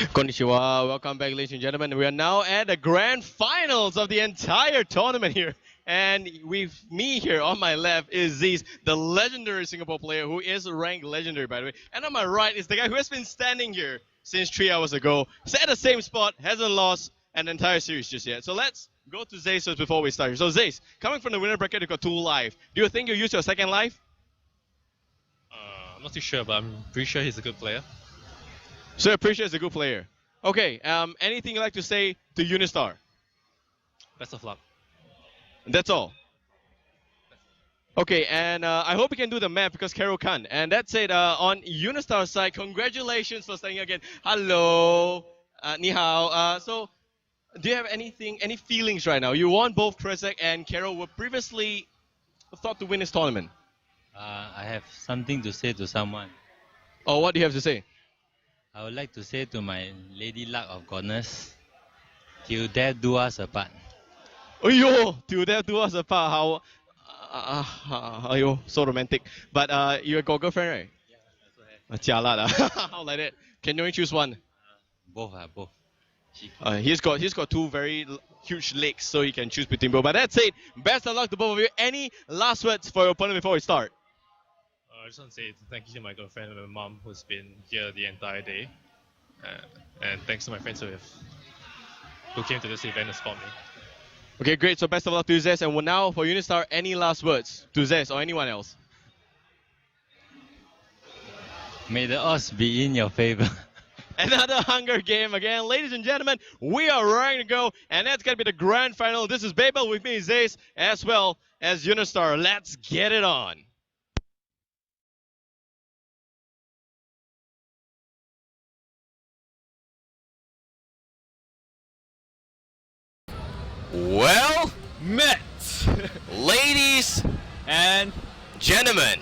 Konnichiwa, welcome back, ladies and gentlemen. We are now at the grand finals of the entire tournament here. And with me here on my left is Zeys, the legendary Singapore player who is ranked legendary, by the way. And on my right is the guy who has been standing here since 3 hours ago. He's at the same spot, hasn't lost an entire series just yet. So let's go to Zeys first before we start. So Zeys, coming from the winner bracket, you got 2 life. Do you think you use your second life? I'm not too sure, but I'm pretty sure he's a good player. So I appreciate he's a good player. Okay, anything you'd like to say to Unistar? Best of luck. That's all. Okay, and I hope you can do the math because Carol can't. And that's it. On Unistar's side, congratulations for starting again. Hello, ni hao. So, do you have any feelings right now? You won both Krezek and Carol were previously thought to win this tournament. I have something to say to someone. Oh, what do you have to say? I would like to say to my Lady Larc of Godness, till death do us apart. Ayo, till death do us apart. How? Ayo, so romantic. But you got girlfriend, right? Yeah, that's what Jialat, how like that? Can you only choose one? both. He's got 2 very huge legs, so he can choose between both. But that's it. Best of luck to both of you. Any last words for your opponent before we start? I just want to say thank you to my girlfriend and my mom who's been here the entire day. And thanks to my friends who came to this event to support me. Okay, great. So best of luck to Zeys. And now for Unistar, any last words to Zeys or anyone else? May the odds be in your favor. Another Hunger game again. Ladies and gentlemen, we are ready to go. And that's going to be the grand final. This is Babael with me, Zeys, as well as Unistar. Let's get it on. Well met, ladies and gentlemen.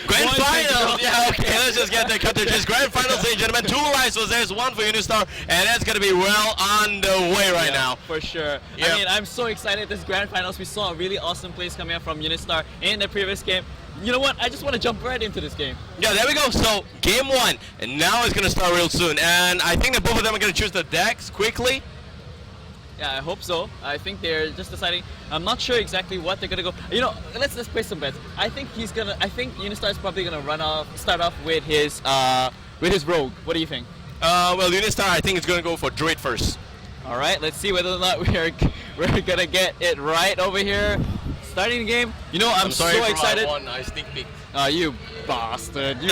Grand finals. Yeah, okay, let's just get the cartridges. Grand finals, ladies and gentlemen. 2 lives was there's 1 for Unistar, and that's gonna be well on the way right now. For sure. Yep. I mean, I'm so excited this grand finals. We saw a really awesome plays coming up from Unistar in the previous game. You know what? I just want to jump right into this game. Yeah, there we go. So game 1, and now it's gonna start real soon. And I think that both of them are gonna choose the decks quickly. Yeah, I hope so. I think they're just deciding. I'm not sure exactly what they're gonna go. You know, let's place some bets. I think Unistar is probably gonna start off with his rogue. What do you think? Well, Unistar, I think it's gonna go for Druid first. All right, let's see whether or not we're gonna get it right over here. Starting the game. You know, I'm so excited. I sneak peek. You bastard! You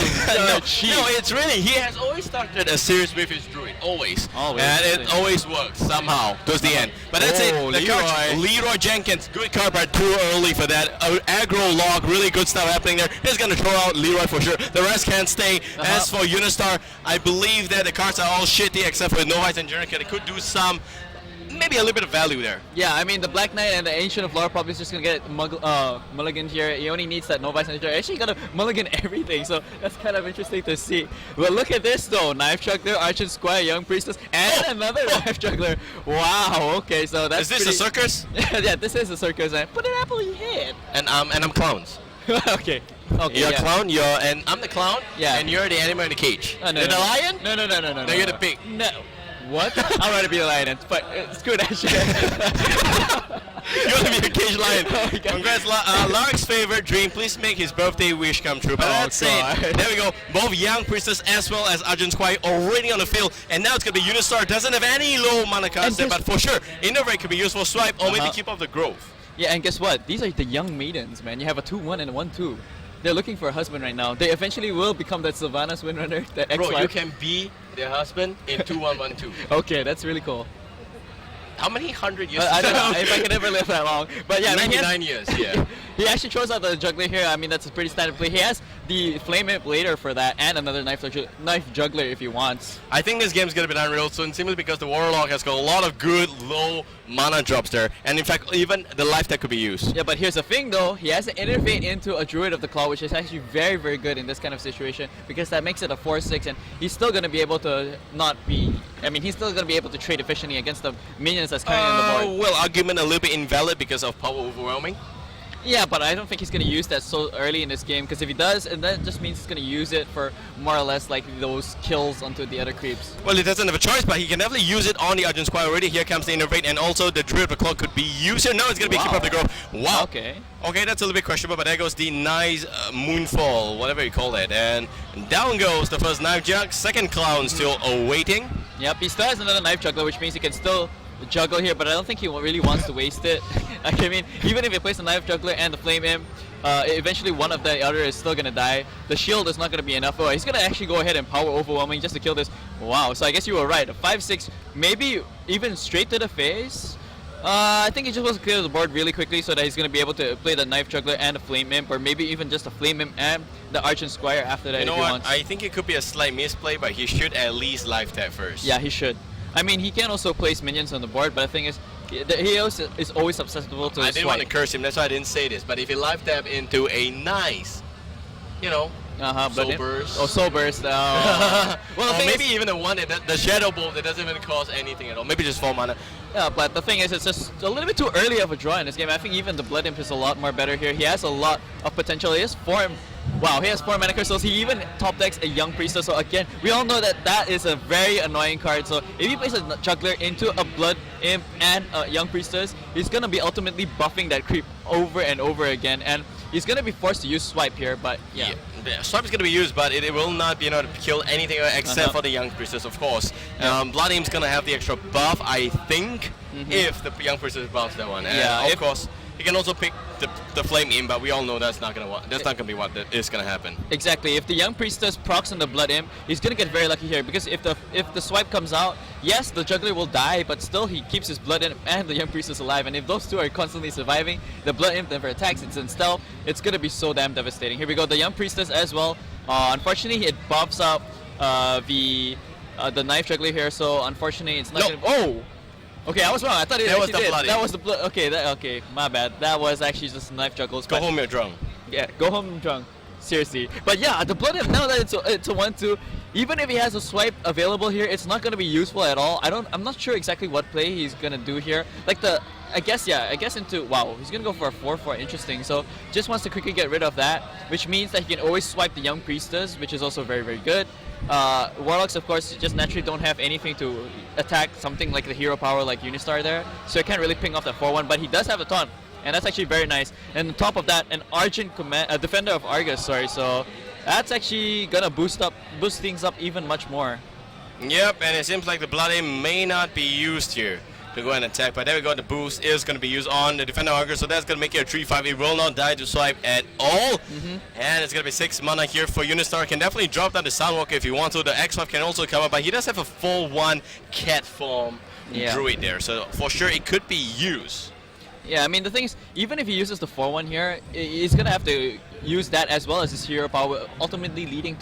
cheat. No, it's really, he has always started a series with his Druid, always. Always. And it always works, somehow, towards the end. But that's it, the Leroy. card, Leroy Jenkins, good card, but too early for that. Aggro log, really good stuff happening there. He's going to throw out Leroy for sure. The rest can't stay. As for Unistar, I believe that the cards are all shitty except for Novice and Jericho. They could do some, maybe a little bit of value there. Yeah, I mean, the Black Knight and the Ancient of Lore probably is just going to get mulligan here. He only needs that Novice and Jericho. Actually, got to mulligan everything, so that's kind of interesting to see. But look at this, though. Knife Juggler, Archon Squire, Young Priestess, and another Knife Juggler. Wow, okay, so that's Is this a circus? Yeah, this is a circus. And put an apple in your head. And I'm clowns. Okay. You're a clown, and I'm the clown, Yeah. and you're the animal in the cage. No, You're the lion? No. No, you're the pig. No. What? I'd rather be a lion, but screw that shit. You want to be a cage lion. Oh my God. Congrats, Larc's favorite dream. Please make his birthday wish come true. But that's God. it. There we go. Both Young Priestess as well as Arjun Squire already on the field. And now it's going to be Unistar. Doesn't have any low mana cards there, but for sure, Innovate could be used for swipe or maybe keep up the growth. Yeah, and guess what? These are the young maidens, man. You have a 2-1 and a 1-2. They're looking for a husband right now. They eventually will become that Sylvanas Windrunner, the ex-wife. Bro, you can be their husband in 2-1-1-2. Okay, that's really cool. How many 100 years? I don't know if I can ever live that long. But yeah, 99 years, yeah. He actually throws out the juggler here. I mean, that's a pretty standard play. He has the Flame Imp later for that, and another knife juggler if he wants. I think this game's gonna be done real soon, simply because the Warlock has got a lot of good low mana drops there, and in fact, even the life that could be used. Yeah, but here's the thing though, he has to innervate into a Druid of the Claw, which is actually very, very good in this kind of situation, because that makes it a 4-6, and he's still gonna be able to he's still gonna be able to trade efficiently against the minions that's coming on the board. Well, argument a little bit invalid because of power overwhelming. Yeah, but I don't think he's going to use that so early in this game, because if he does, and that just means he's going to use it for more or less like those kills onto the other creeps. Well, he doesn't have a choice, but he can definitely use it on the Argent Squire already. Here comes the Innervate, and also the Druid of the Clock could be used here. No, it's going to be Keeper of the Grove. Wow. Okay. Okay, that's a little bit questionable, but there goes the nice Moonfall, whatever you call it. And down goes the first Knife Jug. Second Clown still awaiting. Yep, he still has another Knife Juggler, which means he can still juggle here, but I don't think he really wants to waste it. I mean, even if he plays the Knife Juggler and the Flame Imp, eventually one of the other is still going to die. The shield is not going to be enough. Oh, he's going to actually go ahead and Power Overwhelming just to kill this. Wow, so I guess you were right. A 5-6, maybe even straight to the face. I think he just wants to clear the board really quickly so that he's going to be able to play the Knife Juggler and the Flame Imp, or maybe even just the Flame Imp and the Argent Squire after that. You know if he what? wants. I think it could be a slight misplay, but he should at least life tap first. Yeah, he should. I mean, he can also place minions on the board, but the thing is, he also is always susceptible to I swipe. didn't want to curse him, that's why I didn't say this. But if he life tap into a nice, you know, Soul Burst. Oh, Soul Burst. Well, the or thing maybe is, even the one that the Shadow Bolt that doesn't even cost anything at all. Maybe just 4 mana. yeah, but the thing is, it's just a little bit too early of a draw in this game. I think even the Blood Imp is a lot more better here. He has a lot of potential. He has 4. Wow, he has 4 mana crystals. He even top decks a Young Priestess. So again, we all know that that is a very annoying card. So if he plays a Juggler into a Blood Imp and a Young Priestess, he's gonna be ultimately buffing that creep over and over again, and he's gonna be forced to use Swipe here. But yeah. Swipe is going to be used, but it will not be able to kill anything except for the Young Priestess, of course. Blood Imp's going to have the extra buff, I think, if the Young Priestess buffs that one. And Yeah, of course, he can also pick the Flame Imp, but we all know that's not going to be what is going to happen. Exactly. If the Young Priestess procs on the Blood Imp, he's gonna get very lucky here, because if the swipe comes out, yes, the Juggler will die, but still he keeps his Blood Imp and the Young Priestess alive. And if those two are constantly surviving, the Blood Imp never attacks. It's in stealth. It's gonna be so damn devastating. Here we go. The Young Priestess as well. Unfortunately, it buffs up the Knife Juggler here. So unfortunately, it's not. No. Oh. Okay, I was wrong. I thought it That was actually the did. Blood That Imp. was the blood. Okay, my bad. That was actually just Knife Juggles. Go but- home, you're drunk. Yeah, go home drunk. Seriously. But yeah, the Blood Imp, now that it's a 1-2, even if he has a swipe available here, it's not gonna be useful at all. I'm not sure exactly what play he's gonna do here. Like I guess into, wow, he's gonna go for a 4-4, interesting. So just wants to quickly get rid of that, which means that he can always swipe the Young Priestess, which is also very, very good. Warlocks, of course, just naturally don't have anything to attack something like the hero power like Unistar there, so he can't really ping off that 4-1, but he does have the taunt, and that's actually very nice. And on top of that, an Argent Defender of Argus, so that's actually gonna boost things up even much more. Yep, and it seems like the Blood Imp may not be used here to go and attack, but there we go. The boost is going to be used on the Defender Argus, so that's going to make it a 3-5. It will not die to swipe at all, and it's going to be 6 mana here for Unistar. Can definitely drop down the Soundwalker if you want to. The X5 can also come up, but he does have a full 1 cat form druid there, so for sure it could be used. Yeah, I mean, the thing is, even if he uses the 4-1 here, he's gonna have to use that as well as his hero power, ultimately leading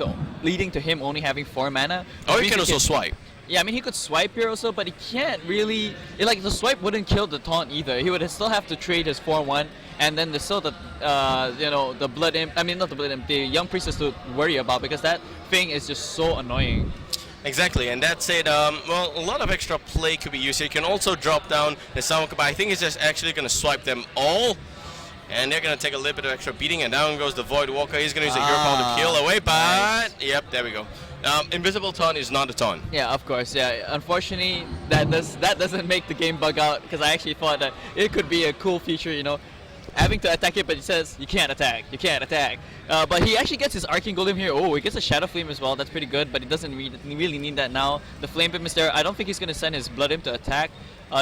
to him only having 4 mana. Or he can also swipe. Yeah, I mean, he could swipe here also, but he can't really. Like, the swipe wouldn't kill the taunt either. He would still have to trade his 4-1, and then there's still the the Blood Imp. I mean, not the Blood Imp, the Young Priestess to worry about, because that thing is just so annoying. Exactly, and that's it. Well, a lot of extra play could be used here. You can also drop down the Soundwalker, but I think it's just actually going to swipe them all. And they're going to take a little bit of extra beating, and down goes the Void Walker. He's going to use a hero power to kill away, but Nice. Yep, there we go. Invisible Taunt is not a taunt. Yeah, of course. Yeah, unfortunately, that doesn't make the game bug out, because I actually thought that it could be a cool feature, having to attack it, but it says you can't attack. But he actually gets his Arcane Golem here. Oh, he gets a Shadow Flame as well. That's pretty good, but he doesn't really need that now. The Flame Imp is there. I don't think he's going to send his Blood Imp to attack.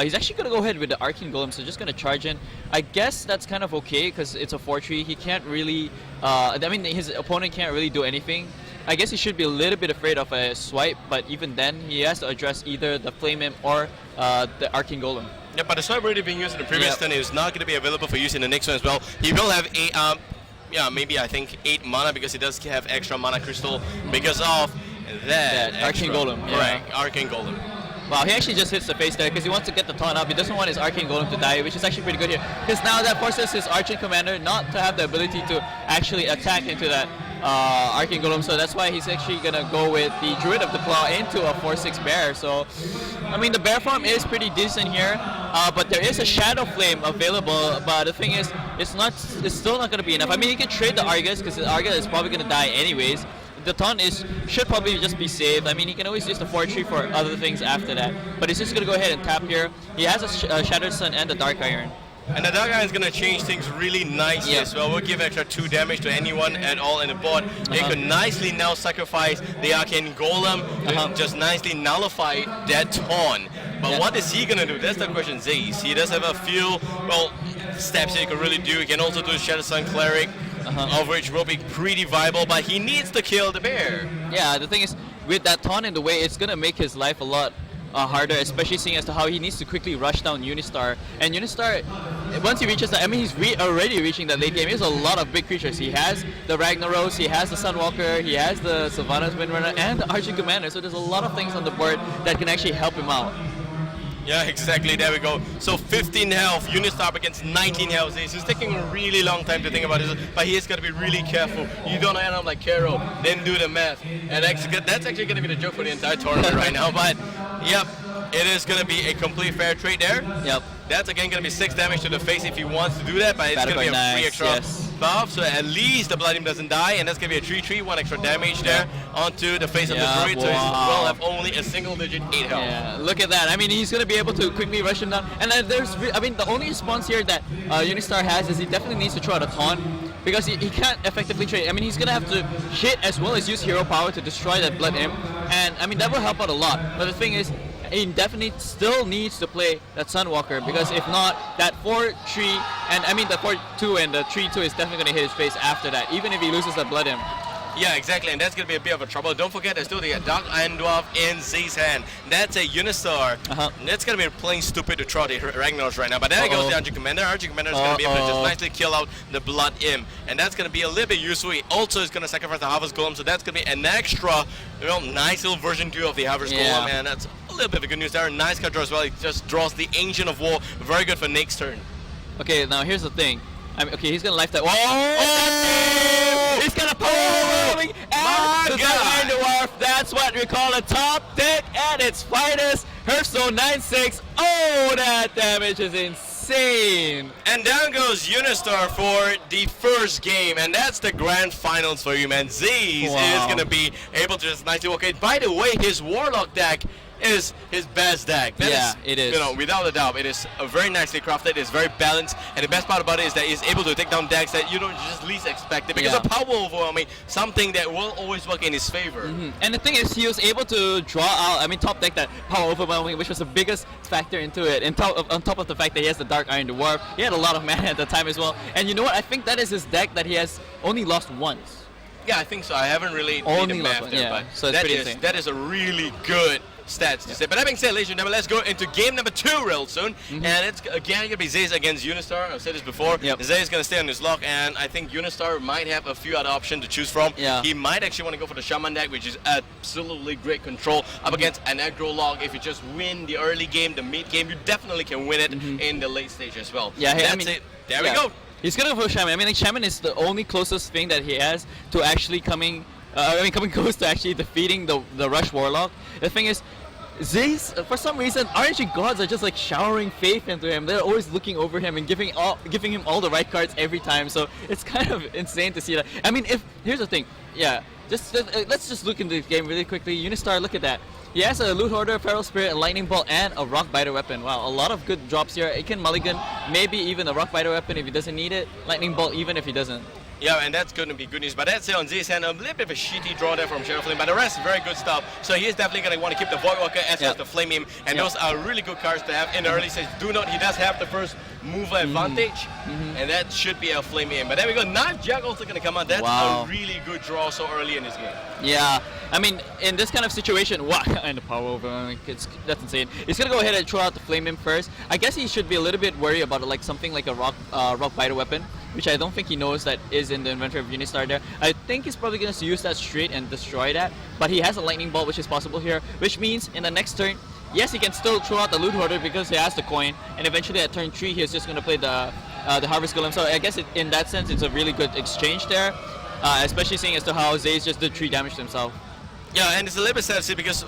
He's actually going to go ahead with the Arcane Golem, so just going to charge in. I guess that's kind of okay, because it's a 4-3. He can't really... I mean, his opponent can't really do anything. I guess he should be a little bit afraid of a swipe, but even then, he has to address either the Flame Imp or the Arcane Golem. Yeah, but the swipe already being used in the previous turn is not going to be available for use in the next one as well. He will have maybe I think 8 mana, because he does have extra mana crystal because of that Arcane Golem. Correct, Arcane Golem. Wow, he actually just hits the face there because he wants to get the taunt up. He doesn't want his Arcane Golem to die, which is actually pretty good here. Because now that forces his Archon Commander not to have the ability to actually attack into that Arcane Golem, so that's why he's actually gonna go with the Druid of the Claw into a 4/6 bear. So, I mean, the bear farm is pretty decent here, but there is a Shadow Flame available. But the thing is, it's still not gonna be enough. I mean, you can trade the Argus because the Argus is probably gonna die anyways. The taunt should probably just be saved. I mean, he can always use the Fortree for other things after that. But he's just gonna go ahead and tap here. He has a Shattered Sun and the Dark Iron. And the Dark Iron is going to change things really nicely as well. We'll give extra 2 damage to anyone at all in the board. They could nicely now sacrifice the Arcane Golem to just nicely nullify that taunt. But what is he going to do? That's the question, Zeys. He does have a few, well, steps he could really do. He can also do Shadow Sun Cleric, of which will be pretty viable, but he needs to kill the bear. Yeah, the thing is, with that taunt in the way, it's going to make his life a lot harder, especially seeing as to how he needs to quickly rush down Unistar. And Unistar, once he reaches that, I mean, he's already reaching that late game. He has a lot of big creatures. He has the Ragnaros, he has the Sunwalker, he has the Sylvanas Windrunner, and the Archie Commander. So there's a lot of things on the board that can actually help him out. Yeah, exactly. There we go. So 15 health, Unistar up against 19 health. It's taking a really long time to think about this, but he has got to be really careful. You don't end up like Kero, then do the math. And that's actually going to be the joke for the entire tournament right now. But, yep, it is going to be a complete fair trade there. Yep. That's again going to be 6 damage to the face if he wants to do that, but it's going to be a free extra buff, so at least the Blood Imp doesn't die, and that's going to be a 3/3, 1 extra damage there onto the face of the druid, so he will have only a single-digit 8 health. Yeah, look at that. I mean, he's going to be able to quickly rush him down. And I mean, the only response here that Unistar has is he definitely needs to throw out a taunt, because he can't effectively trade. I mean, he's going to have to hit as well as use hero power to destroy that Blood Imp, and I mean, that will help out a lot. But the thing is, he definitely still needs to play that Sunwalker, because if not, that 4-3, and I mean the 4-2 and the 3-2 is definitely going to hit his face after that, even if he loses that Blood Imp. Yeah, exactly, and that's going to be a bit of a trouble. Don't forget, there's still the Dark Iron Dwarf in Zeys' hand. That's a Unistar. That's going to be playing stupid to throw the Ragnaros right now. But there goes the Archie Commander. Archie Commander is going to be able to just nicely kill out the Blood Imp. And that's going to be a little bit useful. He also is going to sacrifice the Harvest Golem, so that's going to be an extra, nice little version 2 of the Harvest Golem. And that's a little bit of a good news there. Nice card draw as well. He just draws the Ancient of War. Very good for Nate's turn. Okay, now here's the thing. Okay, he's gonna life that. Whoa! He's gonna power overwhelming and the Dwarf. That's what we call a top deck at its finest. Hearthstone 9/6. Oh, that damage is insane. And down goes Unistar for the first game, and that's the grand finals for you, man. Zeys is gonna be able to just nicely walk in. By the way, his Warlock deck is his best deck. It is. Without a doubt, it is very nicely crafted. It's very balanced, and the best part about it is that he's able to take down decks that you don't just least expect it, because of power overwhelming, something that will always work in his favor. And the thing is, he was able to draw out, top deck that power overwhelming, which was the biggest factor into it. And on top of the fact that he has the Dark Iron Dwarf, he had a lot of mana at the time as well. And you know what? I think that is his deck that he has only lost once. Yeah, I think so. I haven't really only made the math there, but so that is a really good stats to say. But that being said, ladies and gentlemen, let's go into game number 2 real soon. And it's again going to be Zeys against Unistar. I've said this before. Zeys is going to stay on his lock, and I think Unistar might have a few other options to choose from. He might actually want to go for the Shaman deck, which is absolutely great control up against an aggro lock. If you just win the early game, the mid game, you definitely can win it in the late stage as well. Yeah, that's it. There we go. He's gonna go for Shaman. I mean, like, Shaman is the only closest thing that he has to actually coming close to actually defeating the Rush Warlock. The thing is, Zeys, for some reason, RNG gods are just like showering faith into him. They're always looking over him and giving him all the right cards every time. So it's kind of insane to see that. I mean, here's the thing, let's just look into the game really quickly. Unistar, look at that. He has a Loot Hoarder, Feral Spirit, a Lightning Bolt, and a Rock Biter weapon. Wow, a lot of good drops here. It can mulligan, maybe even a Rock Biter weapon if he doesn't need it. Lightning Bolt even if he doesn't. Yeah, and that's going to be good news. But that's it on Zeys' hand. A little bit of a shitty draw there from Shadow Flame, but the rest is very good stuff. So he is definitely going to want to keep the Voidwalker as well as the Flame Imp, and those are really good cards to have in the early stage. He does have the first mover advantage, and that should be a Flame Imp. But there we go. Knife Jack also going to come out. That's a really good draw so early in this game. Yeah, I mean, in this kind of situation, what kind of power over? That's insane. He's gonna go ahead and throw out the Flame Imp first. I guess he should be a little bit worried about it, like something like a Rock Biter weapon, which I don't think he knows that is in the inventory of Unistar there. I think he's probably going to use that straight and destroy that, but he has a Lightning Bolt, which is possible here, which means in the next turn, yes, he can still throw out the Loot Hoarder because he has the coin, and eventually at turn 3, he's just going to play the Harvest Golem. So I guess in that sense, it's a really good exchange there. especially seeing as to how Zeys just did 3 damage to himself. Yeah, and it's a little bit sad to see because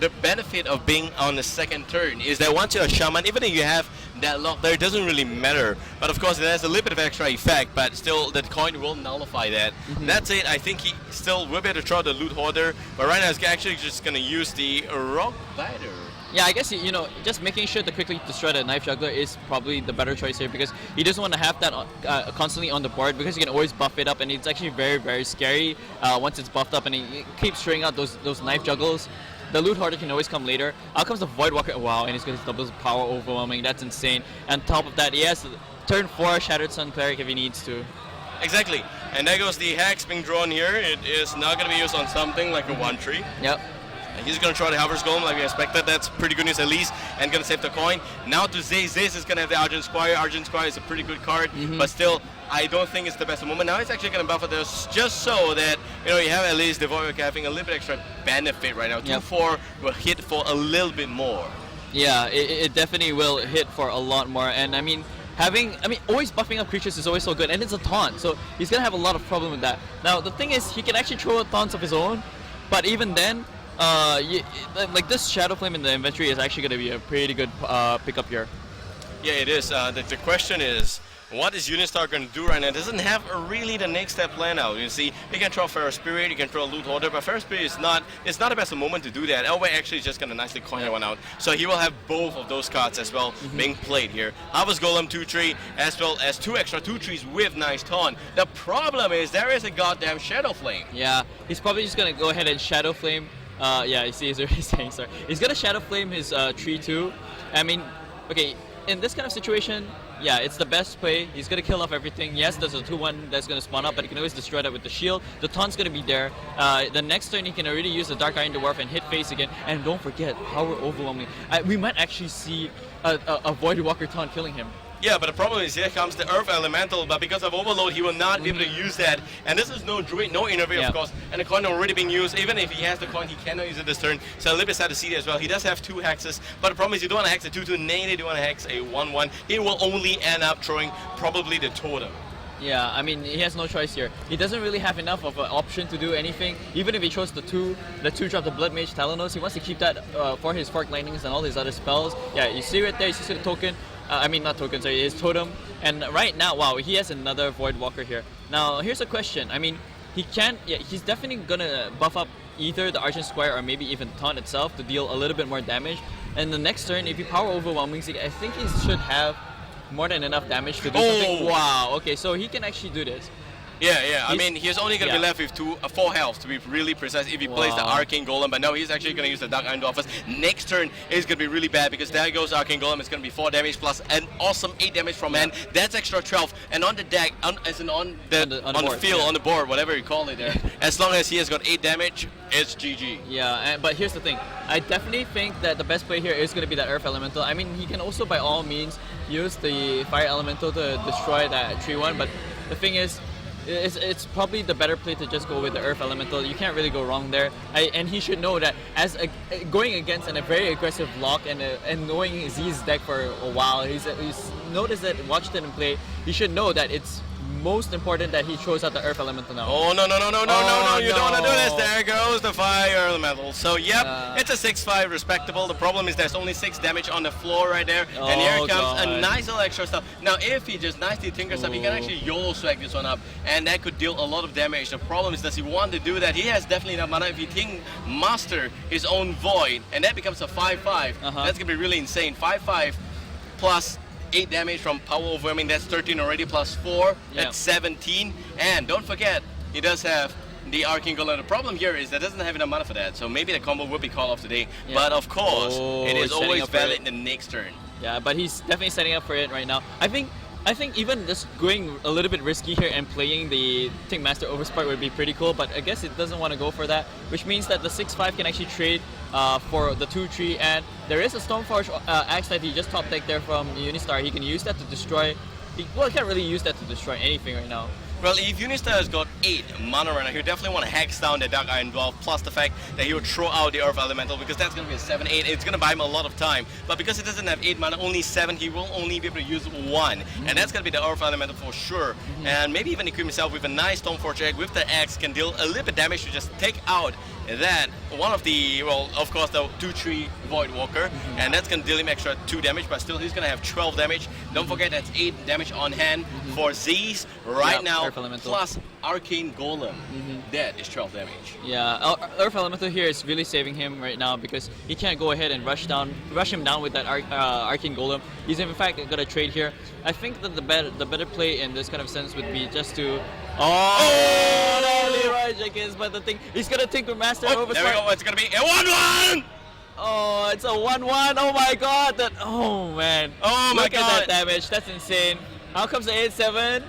the benefit of being on the second turn is that once you're a shaman, even if you have that lock there, it doesn't really matter. But of course, it has a little bit of extra effect, but still, the coin will nullify that. That's it. I think he still will be able to throw the loot hoarder, but right now he's actually just going to use the rock glider. Yeah, I guess, you know, just making sure to quickly destroy the knife juggler is probably the better choice here because he doesn't want to have that constantly on the board because you can always buff it up and it's actually very, very scary once it's buffed up and he keeps throwing out those knife juggles. The loot hoarder can always come later. Out comes the Void Walker. Wow, and he's going to double his power overwhelming. That's insane. And on top of that, he has turn 4 Shattered Sun Cleric if he needs to. Exactly. And there goes the Hex being drawn here. It is not going to be used on something like a 1-tree. Yep. He's going to try the Harvest Golem like we expected. That's pretty good news at least. And going to save the coin. Now to Zeys. Zeys is going to have the Argent Squire. Argent Squire is a pretty good card. But still, I don't think it's the best moment. Now he's actually going to buff it just so that, you know, you have at least the Void Walker having a little bit extra benefit right now. 2-4 will hit for a little bit more. Yeah, it definitely will hit for a lot more. And I mean, always buffing up creatures is always so good. And it's a taunt, so he's going to have a lot of problem with that. Now, the thing is, he can actually throw taunts of his own. But even then, like this Shadow Flame in the inventory is actually going to be a pretty good pickup here. Yeah, it is. The question is, what is Unistar going to do right now? It doesn't have really the next step plan out. You see, you can throw Feral Spirit, you can throw Loot Hoarder, but Feral Spirit is not the best moment to do that. Elway actually is just going to nicely coin that one out. So he will have both of those cards as well being played here. Harvest Golem 2-3, as well as 2 extra 2-3s with nice taunt. The problem is there is a goddamn Shadow Flame. Yeah, he's probably just going to go ahead and Shadow Flame. Yeah, you see, he's already saying sorry. He's gonna Shadow Flame his tree too. I mean, okay, in this kind of situation, yeah, it's the best play. He's gonna kill off everything. Yes, there's a 2-1 that's gonna spawn up, but he can always destroy that with the shield. The taunt's gonna be there. The next turn, he can already use the Dark Iron Dwarf and hit face again. And don't forget, power overwhelming. We might actually see a Void Walker taunt killing him. Yeah, but the problem is here comes the Earth Elemental, but because of Overload, he will not be able to use that. And this is no Druid, no Innervate, of course, and the coin already being used. Even if he has the coin, he cannot use it this turn. So a little bit sad to see that as well. He does have 2 hexes, but the problem is you don't want to hex a 2-2, neither do you want to hex a 1-1. He will only end up throwing probably the Totem. Yeah, I mean, he has no choice here. He doesn't really have enough of an option to do anything. Even if he chose the 2-drop the Blood Mage Talanos, he wants to keep that for his Fork Lightnings and all his other spells. Yeah, you see right there, you see the token. I mean, not token, sorry, his totem. And right now, wow, he has another Void Walker here. Now, here's a question. I mean, he's definitely gonna buff up either the Argent Squire or maybe even Taunt itself to deal a little bit more damage. And the next turn, if he power overwhelming, I think he should have more than enough damage to do something. Wow, okay, so he can actually do this. Yeah. I mean, he's only going to be left with 4 health, to be really precise, if he plays the Arcane Golem. But no, he's actually going to use the Dark Iron Dwarf. Next turn is going to be really bad because there goes Arcane Golem. It's going to be 4 damage plus an awesome 8 damage from hand. That's extra 12. And on the deck, on the field, on the board, whatever you call it there, as long as he has got 8 damage, it's GG. Yeah, but here's the thing. I definitely think that the best play here is going to be that Earth Elemental. I mean, he can also, by all means, use the Fire Elemental to destroy that 3-1. But the thing is, it's probably the better play to just go with the Earth Elemental. You can't really go wrong there. And he should know that as going against a very aggressive lock and knowing Zeys' deck for a while, he's noticed that, watched it in play. He should know that it's most important that he throws out the Earth Elemental now. Oh, no, you don't want to do this. There goes the Fire Elemental. So, yep, it's a 6-5, respectable. The problem is there's only 6 damage on the floor right there. And here comes a nice little extra stuff. Now, if he just nicely tinkers up, he can actually YOLO swag this one up. And that could deal a lot of damage. The problem is, does he want to do that? He has definitely enough mana. If he think master his own Void, and that becomes a 5-5, that's going to be really insane. 5-5 plus 8 damage from power overwhelming, that's 13 already, plus 4, that's 17. And don't forget, he does have the Arcane Golem. The problem here is that doesn't have enough mana for that, so maybe the combo will be called off today. But of course, it is always valid in the next turn. Yeah, but he's definitely setting up for it right now. I think even just going a little bit risky here and playing the Think Master Overspark would be pretty cool, but I guess it doesn't want to go for that, which means that the 6-5 can actually trade for the 2-3, and there is a Stormforge axe that he just top decked there from Unistar. He can use that to destroy. Well, he can't really use that to destroy anything right now. Well, if Unistar has got 8 mana right now, he'll definitely want to hex down the Dark Iron Dwarf, plus the fact that he would throw out the Earth Elemental, because that's going to be a 7-8. It's going to buy him a lot of time. But because he doesn't have 8 mana, only 7, he will only be able to use 1. And that's going to be the Earth Elemental for sure. And maybe even equip himself with a nice Stormforge egg with the Axe, can deal a little bit damage to just take out that one of the, well, of course, the 2-3 Void Walker, and that's going to deal him extra 2 damage, but still he's going to have 12 damage. Don't forget that's 8 damage on hand for Zeys right now, plus Arcane Golem. That is 12 damage. Yeah, Earth Elemental here is really saving him right now because he can't go ahead and rush him down with that Arcane Golem. He's in fact got a trade here. I think that the better play in this kind of sense would be just to Leroy Jenkins, but the thing he's gonna Tinker Master over. There we go. It's gonna be a 1-1. Oh, it's a 1-1. Oh my God! Oh man! Oh my Look God! At that damage. That's insane. How comes the 8-7?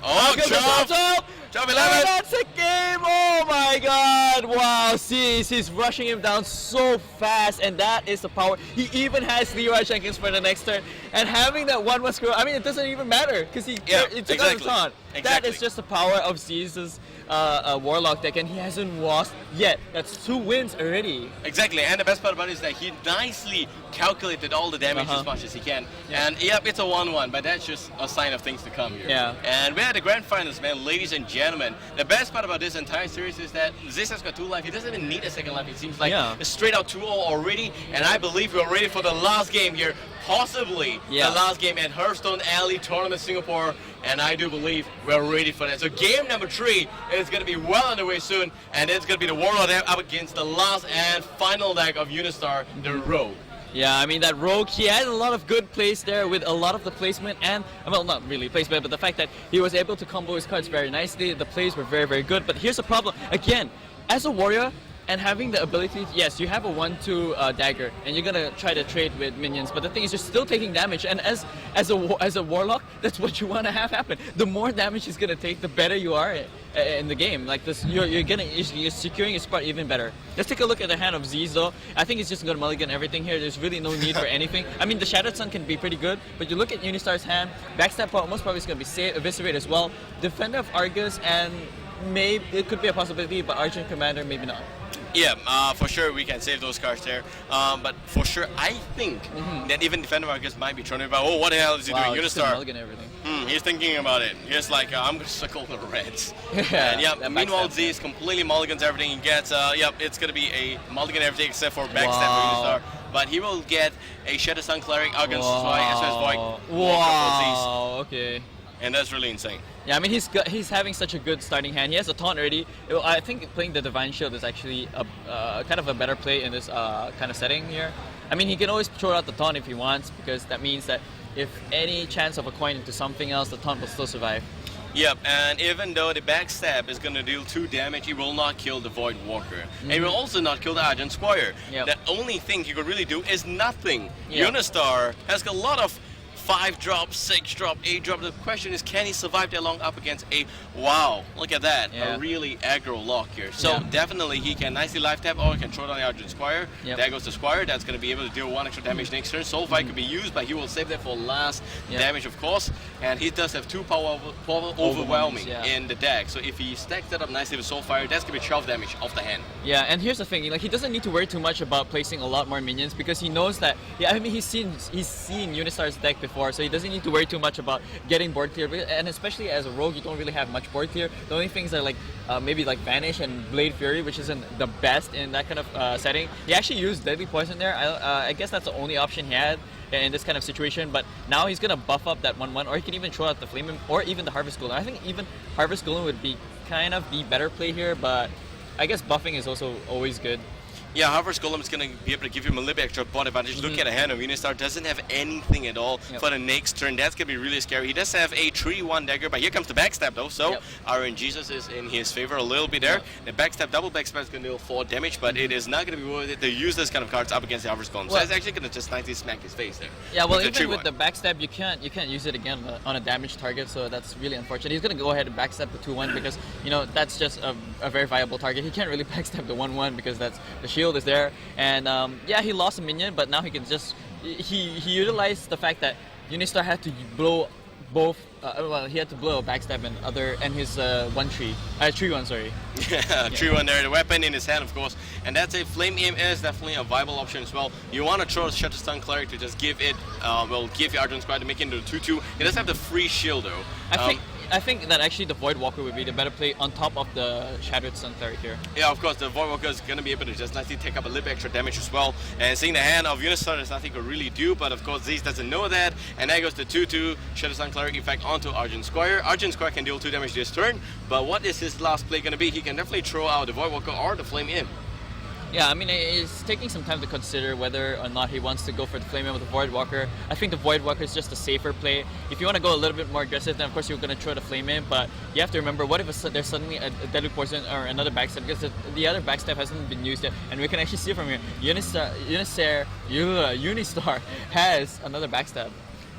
Oh, Chop! Chop 11. Oh, that's a game! Oh my God! Wow, he's rushing him down so fast, and that is the power. He even has Leroy Jenkins for the next turn, and having that 1-1 screw. I mean, it doesn't even matter because he took out the taunt. That is just the power of Zeus' Warlock deck, and he hasn't lost yet. That's 2 wins already. Exactly, and the best part about it is that he nicely calculated all the damage as much as he can. And yep, it's a 1-1, but that's just a sign of things to come here. Yeah. And we're at the grand finals, man, ladies and gentlemen. The best part about this entire series is that Zeys has got 2 life. He doesn't even need a second life. It seems like it's straight out 2-0 already, and I believe we're ready for the last game here. Possibly the last game at Hearthstone Alley Tournament Singapore, and I do believe we're ready for that. So game number 3 is going to be well underway soon, and it's going to be the Warlord up against the last and final deck of Unistar, the Rogue. Yeah, I mean that Rogue, he had a lot of good plays there with a lot of the placement and, well, not really placement, but the fact that he was able to combo his cards very nicely. The plays were very, very good, but here's the problem. Again, as a warrior, and having the ability, yes, you have a 1-2 dagger, and you're gonna try to trade with minions. But the thing is, you're still taking damage, and as a warlock, that's what you want to have happen. The more damage he's gonna take, the better you are in the game. Like this, you're securing your spot even better. Let's take a look at the hand of Zeys, though. I think he's just gonna mulligan everything here. There's really no need for anything. I mean, the Shattered Sun can be pretty good, but you look at Unistar's hand. Backstab most probably is gonna be eviscerate as well. Defender of Argus, and maybe it could be a possibility, but Argent Commander maybe not. Yeah, for sure we can save those cards there. But for sure, I think that even Defender Marcus might be trying to about, oh, what the hell is he doing? Unistar. Mulligan everything. He's thinking about it. He's like, I'm going to suckle the reds. Yeah, and meanwhile, Zeys completely mulligans everything. He gets, it's going to be a mulligan everything except for backstab for Unistar. But he will get a Shadow Sun Cleric against SOS Void. Wow, okay. And that's really insane. Yeah, I mean he's having such a good starting hand. He has a taunt already. I think playing the Divine Shield is actually a kind of a better play in this kind of setting here. I mean, he can always throw out the taunt if he wants, because that means that if any chance of a coin into something else, the taunt will still survive. Yep, and even though the backstab is going to deal 2 damage, it will not kill the Void Walker. And it will also not kill the Argent Squire. The only thing he could really do is nothing. Unistar has got a lot of 5-drop, 6-drop, 8-drop. The question is, can he survive that long up against a, wow, look at that, a really aggro lock here. So definitely he can nicely life tap, or he can throw down the Argent Squire. There goes the Squire. That's going to be able to deal 1 extra damage next turn. Soulfire could be used, but he will save that for last damage, of course. And he does have 2 power overwhelming in the deck. So if he stacks that up nicely with Soulfire, that's going to be 12 damage off the hand. Yeah, and here's the thing, like, he doesn't need to worry too much about placing a lot more minions, because he knows that, I mean, he's seen Unistar's deck before, so he doesn't need to worry too much about getting board clear. And especially as a rogue, you don't really have much board clear. The only things are like maybe like Vanish and Blade Fury, which isn't the best in that kind of setting. He actually used Deadly Poison there. I guess that's the only option he had in this kind of situation. But now he's gonna buff up that 1/1, or he can even throw out the Flame or even the Harvest Golem. I think even Harvest Golem would be kind of the better play here, but I guess buffing is also always good. Yeah, Harvest Golem is going to be able to give him a little bit extra board advantage. Look at a hand of Unistar, doesn't have anything at all for the next turn. That's going to be really scary. He does have a 3-1 dagger, but here comes the backstab though. So RNGesus is in his favor a little bit there. The backstab, double backstab is going to deal 4 damage, but it is not going to be worth it to use this kind of cards up against the Harvest Golem. So it's actually going to just nicely smack his face there. Yeah, well, even with the backstab, you can't use it again on a damaged target, so that's really unfortunate. He's going to go ahead and backstab the 2-1 because, you know, that's just a very viable target. He can't really backstab the 1-1 because that's the shield is there. And yeah, he lost a minion, but now he can just he utilized the fact that Unistar had to blow both. Well, he had to blow a backstab and his 1-3, 3-1, sorry. Yeah, true one there. The weapon in his hand, of course, and that's a flame aim is definitely a viable option as well. You want to throw a Shattered Stun Cleric to just give it, give your Argent Squad to make it into a 2-2. It does have the free shield though. I think that actually the Void Walker would be the better play on top of the Shattered Stun Cleric here. Yeah, of course, the Void Walker is going to be able to just nicely take up a little bit extra damage as well. And seeing the hand of Unistar, there's nothing to really do, but of course Zeys doesn't know that. And there goes the 2-2 Shattered Stun Cleric effect onto Argent Squire. Argent Squire can deal 2 damage this turn, but what is his last play going to be? He can definitely throw out the Void Walker or the Flame Imp. Yeah, I mean, it's taking some time to consider whether or not he wants to go for the Flame Imp with the Void Walker. I think the Void Walker is just a safer play. If you want to go a little bit more aggressive, then of course you're going to throw the Flame Imp, but you have to remember, what if there's suddenly a Deadly Poison or another backstab, because the other backstab hasn't been used yet, and we can actually see from here, Unistar has another backstab.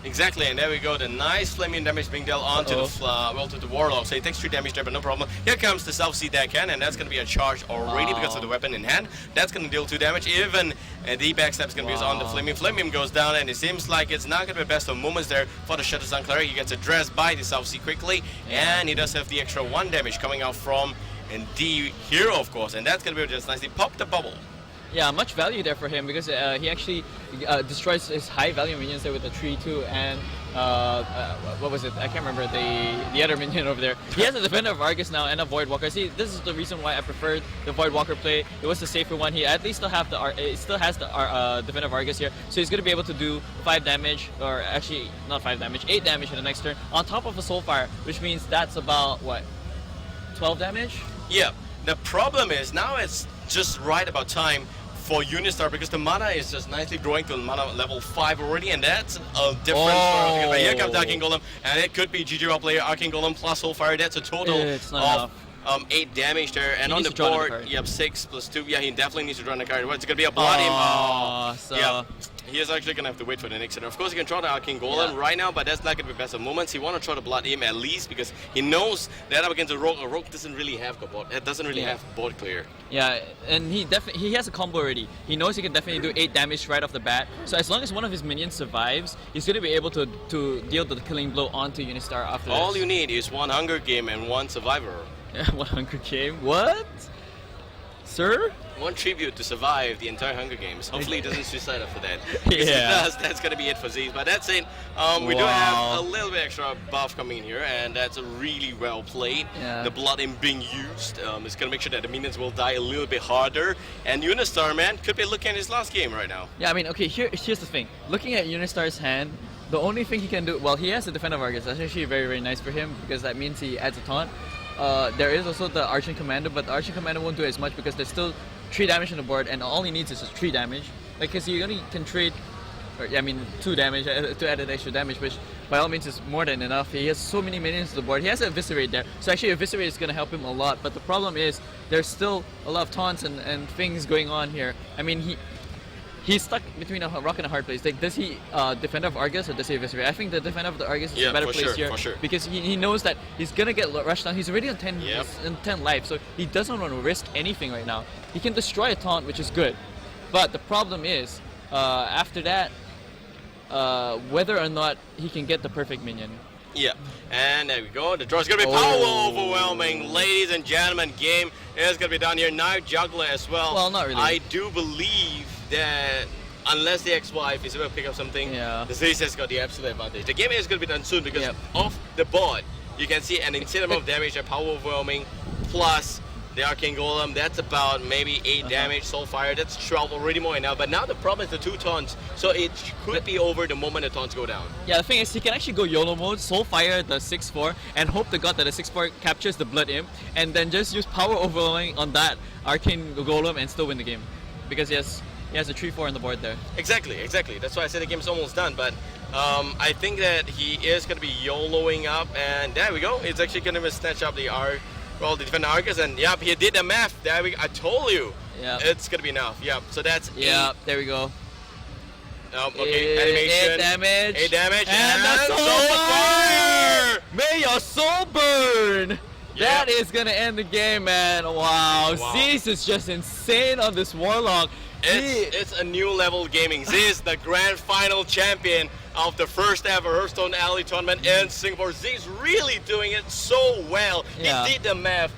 Exactly, and there we go. The nice flaming damage being dealt onto to the Warlock. So he takes 3 damage there, but no problem. Here comes the South Sea deckhand, and that's going to be a charge already because of the weapon in hand. That's going to deal 2 damage. Even the backstab is going to be used on the Flaming. Flaming goes down, and it seems like it's not going to be the best of moments there for the Shattered Stun Cleric. He gets addressed by the South Sea quickly, and he does have the extra 1 damage coming out from the hero, of course, and that's going to be just nicely pop the bubble. Yeah, much value there for him because he actually destroys his high value minions there with a 3-2 and what was it? I can't remember the other minion over there. He has a Defender of Argus now and a Void Walker. See, this is the reason why I preferred the Void Walker play. It was the safer one. He at least still has the Defender of Argus here, so he's going to be able to do 5 damage, or actually not 5 damage, 8 damage in the next turn on top of a Soulfire, which means that's about what, 12 damage? Yeah. The problem is now it's just right about time for Unistar because the mana is just nicely growing to mana level 5 already, and that's a difference. For here comes the Arcane Golem, and it could be GG Raw player Arcane Golem plus Soulfire. That's a total of 8 damage there, and on the board, you have 6 plus 2. Yeah, he definitely needs to draw the card. It's gonna be a Blood Imp. Yeah. He is actually going to have to wait for the next turn. Of course, he can try the Arcane Golem right now, but that's not going to be best of moments. He want to try the Blood Imp at least because he knows that up against a Rogue doesn't really have board. It doesn't really have board clear. Yeah, and he has a combo already. He knows he can definitely do 8 damage right off the bat. So as long as one of his minions survives, he's going to be able to deal the killing blow onto Unistar after All this. you need is 1 Hunger Game and 1 Survivor. 1 Hunger Game? What? Sir? 1 tribute to survive the entire Hunger Games. Hopefully he doesn't suicide after that. If he does, that's going to be it for Zeys. But that's it. We do have a little bit extra buff coming in here, and that's really well played. Yeah. The Blood Imp being used is going to make sure that the minions will die a little bit harder. And Unistar, man, could be looking at his last game right now. Yeah, I mean, okay, here's the thing. Looking at Unistar's hand, the only thing he can do, well, he has the Defender of Argus. That's actually very, very nice for him because that means he adds a taunt. There is also the Archon Commander, but the Archon Commander won't do as much because there's still 3 damage on the board, and all he needs is just 3 damage. Like, because you only can trade, 2 damage to add an extra damage, which by all means is more than enough. He has so many minions on the board. He has an Eviscerate there, so actually Eviscerate is going to help him a lot. But the problem is there's still a lot of taunts and things going on here. I mean, he's stuck between a rock and a hard place. Like, does he Defender of Argus or does he Eviscerate? I think the Defender of the Argus is a better place here because he knows that he's gonna get rushed down. He's already on 10 life, so he doesn't want to risk anything right now. He can destroy a taunt, which is good, but the problem is after that, whether or not he can get the perfect minion. Yeah, and there we go. The draw is going to be power overwhelming. Ladies and gentlemen, game is going to be done here. Now Juggler as well. Well, not really. I do believe that unless the ex-wife is able to pick up something, the Zeys has got the absolute advantage. The game is going to be done soon because of the board. You can see an insane amount of damage, that power overwhelming, plus the Arcane Golem, that's about maybe 8 damage. Soulfire, that's 12 already more now. But now the problem is the 2 taunts, so it could be over the moment the taunts go down. Yeah, the thing is, he can actually go YOLO mode, Soulfire the 6-4, and hope to God that the 6-4 captures the Blood Imp, and then just use power overwhelming on that Arcane Golem and still win the game. Because he has a 3-4 on the board there. Exactly. That's why I said the game's almost done. But I think that he is going to be YOLOing up, and there we go. It's actually going to snatch up the the Defender Argus, and yep, he did the math. There we go. I told you. Yeah. It's going to be enough. Yep. So that's 8. There we go. Okay, animation. 8 damage. And the the soul fire! May your soul burn! That is gonna end the game, man. Wow. Zeys is just insane on this Warlock. It's a new level of gaming. Zeys, the grand final champion of the first ever Hearthstone Alley tournament in Singapore. Zeys really doing it so well. Yeah. He did the math,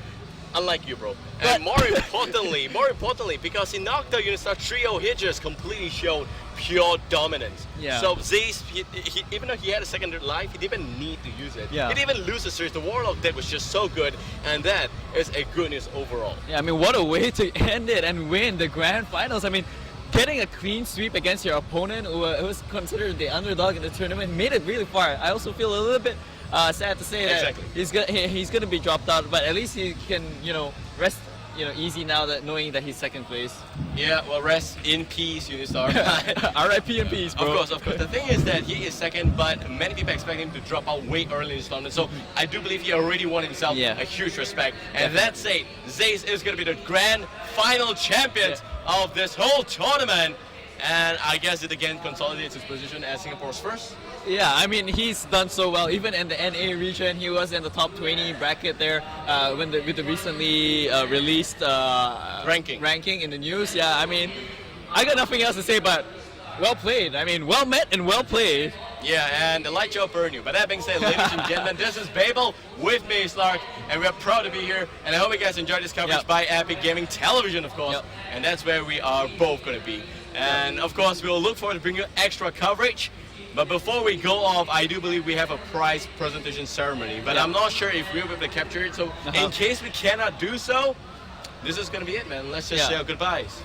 unlike you, bro. And more importantly, because he knocked out Unistar trio, he just completely showed pure dominance. Yeah. So Zeys, even though he had a second life, he didn't need to use it. Yeah. He didn't even lose the series. The Warlock did was just so good, and that is a good news overall. Yeah, I mean, what a way to end it and win the grand finals. I mean, getting a clean sweep against your opponent who was considered the underdog in the tournament made it really far. I also feel a little bit sad to say that he's gonna be dropped out, but at least he can, you know, rest, you know, easy now that knowing that he's second place. Yeah, well, rest in peace, Unistar. R.I.P. in peace, bro. Of course. The thing is that he is second, but many people expect him to drop out way early in this tournament. So I do believe he already won himself a huge respect. And that's it. Zeys is going to be the grand final champions of this whole tournament. And I guess it again consolidates his position as Singapore's first. Yeah, I mean, he's done so well. Even in the NA region, he was in the top 20 bracket there with the recently released ranking in the news. Yeah, I mean, I got nothing else to say but well played. I mean, well met and well played. Yeah, and the light show burn you. But that being said, ladies and gentlemen, this is Babael with me, Larc, and we are proud to be here. And I hope you guys enjoyed this coverage by Epic Gaming Television, of course. And that's where we are both going to be. And of course, we'll look forward to bringing you extra coverage. But before we go off, I do believe we have a prize presentation ceremony. But I'm not sure if we'll be able to capture it. So in case we cannot do so, this is going to be it, man. Let's just say our goodbyes.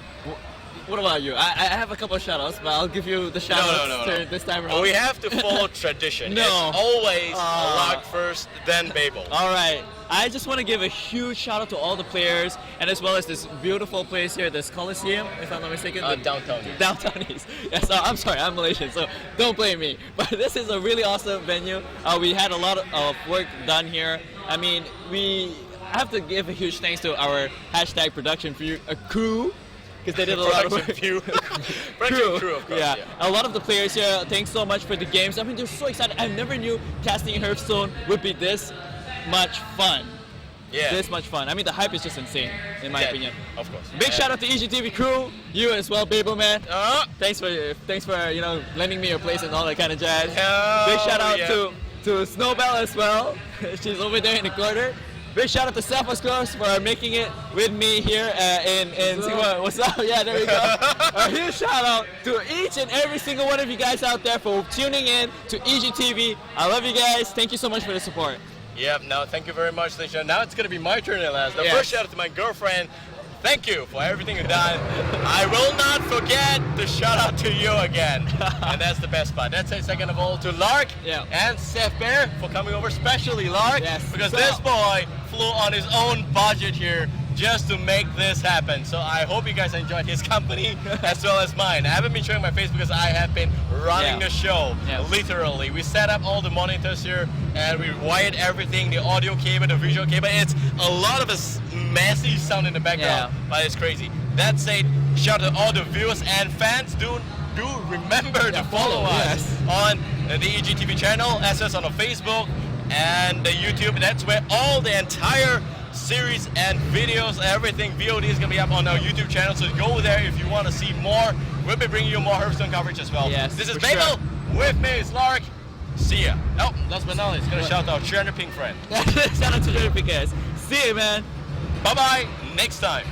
What about you? I have a couple of shout-outs, but I'll give you the shout-outs this time around. We have to follow tradition. It's always Larc first, then Babael. All right. I just want to give a huge shout-out to all the players, and as well as this beautiful place here, this Coliseum, if I'm not mistaken. Downtown. Downtown East. Yes, I'm sorry, I'm Malaysian, so don't blame me. But this is a really awesome venue. We had a lot of work done here. I mean, we have to give a huge thanks to our hashtag production crew, because they did a lot of work. crew, of course. Yeah, a lot of the players here, thanks so much for the games. I mean, they're so excited. I never knew casting Hearthstone would be this much fun. Yeah. This much fun. I mean, the hype is just insane, in my opinion. Of course. Big shout out to EGTV crew, you as well, Babael, man. Thanks for you know, lending me your place and all that kind of jazz. Big shout out to Snowbell as well. She's over there in the corner. Big shout out to Seth, of course, for making it with me here in Singapore. What's up? Yeah, there we go. A huge shout out to each and every single one of you guys out there for tuning in to EGTV. I love you guys. Thank you so much for the support. Yep, now thank you very much, Lisha. Now it's going to be my turn at last. The first shout out to my girlfriend. Thank you for everything you've done. I will not forget to shout out to you again. And that's the best part. That's it. Second of all, to Larc and Seth Bear for coming over, especially Larc, because this boy flew on his own budget here just to make this happen. So I hope you guys enjoyed his company as well as mine. I haven't been showing my face because I have been running the show, literally. We set up all the monitors here and we wired everything, the audio cable, the visual cable. It's a lot of a messy sound in the background, but it's crazy. That said, shout out to all the viewers and fans. Do remember to follow us on the EGTV channel, as well as on the Facebook and the YouTube. That's where all the entire series and videos, everything VOD is going to be up on our YouTube channel. So go there if you want to see more. We'll be bringing you more Hearthstone coverage as well. This is Babael with me, it's Larc. See ya. Oh, last but not least, going to shout out 300 Pink friend. Shout out to 300 Pink guys. See you, man. Bye-bye. Next time.